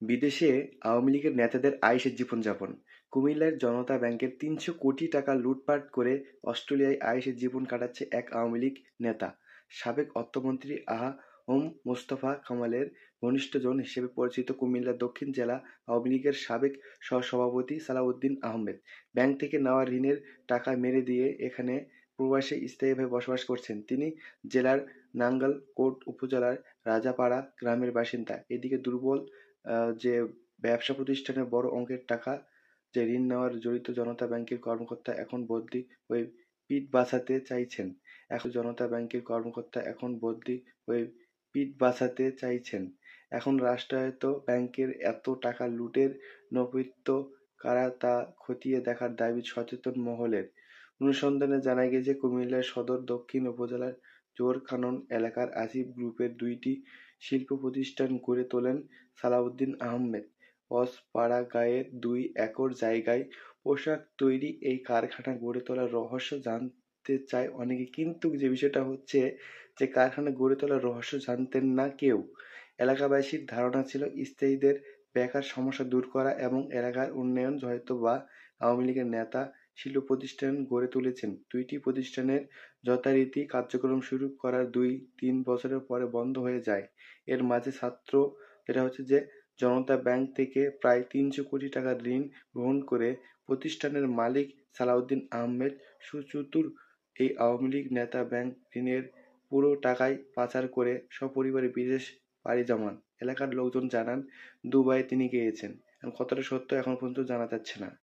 বিদেশে আওয়ামী লীগের নেতাদের আয়েশের জীবনযাপন। কুমিল্লার জনতা ব্যাংকের ৩০০ কোটি টাকা লুটপাট করে অস্ট্রেলিয়ায় আয়েশের জীবন কাটাচ্ছে এক আওয়ামী লীগ নেতা। সাবেক অর্থমন্ত্রী আ.হ.ম মোস্তফা কামালের ঘনিষ্ঠজন হিসেবে পরিচিত কুমিল্লা দক্ষিণ জেলা আওয়ামী লীগের সাবেক সহসভাপতি সালাউদ্দিন আহমেদ ব্যাংক থেকে নেওয়া ঋণের টাকা মেরে দিয়ে এখানে প্রবাসে স্থায়ীভাবে বসবাস করছেন। তিনি জেলার নাঙ্গলকোট উপজেলার রাজাপাড়া গ্রামের বাসিন্দা। এদিকে দুর্বল যে ব্যবসা প্রতিষ্ঠানে বড় অঙ্কের টাকা যে ঋণ নেওয়ার জড়িত জনতা ব্যাংকের কর্মকর্তা এখন বদলি হয়ে পিঠ বাঁচাতে চাইছেন। এখন রাষ্ট্রায়ত্ত ব্যাংকের এত টাকা লুটের নেপথ্য কারা তা খতিয়ে দেখার দাবি সচেতন মহলের। অনুসন্ধানে জানা গেছে, কুমিল্লার সদর দক্ষিণ উপজেলার জোরখানন এলাকার আসিফ গ্রুপের ২টি শিল্প প্রতিষ্ঠান গড়ে তোলেন সালাউদ্দিন আহমেদ। অজপাড়াগাঁয়ের ২ একর জায়গায় পোশাক তৈরি এই কারখানা গড়ে তোলার রহস্য জানতে চায় অনেকে, কিন্তু যে বিষয়টা হচ্ছে যে কারখানা গড়ে তোলার রহস্য জানতেন না কেউ। এলাকাবাসীর ধারণা ছিল স্থায়ীদের বেকার সমস্যা দূর করা এবং এলাকার উন্নয়ন হয়তোবা আওয়ামী লীগের নেতা শিল্প প্রতিষ্ঠান গড়ে তুলেছেন। ২টি প্রতিষ্ঠানের যথারীতি কার্যক্রম শুরু করার ২-৩ বছরের পরে বন্ধ হয়ে যায়। এর মাঝে জনতা ব্যাংক থেকে প্রায় ৩০০ কোটি টাকার ঋণ গ্রহণ করে প্রতিষ্ঠানের মালিক সালাউদ্দিন আহমেদ সুচতুর এই আওয়ামী লীগ নেতা ব্যাংক ঋণের পুরো টাকাই পাচার করে সপরিবারে বিদেশ পাড়ি জমান। এলাকার লোকজন জানান, দুবাইয়ে তিনি গিয়েছেন। কতটা সত্য এখন পর্যন্ত জানা যাচ্ছে না।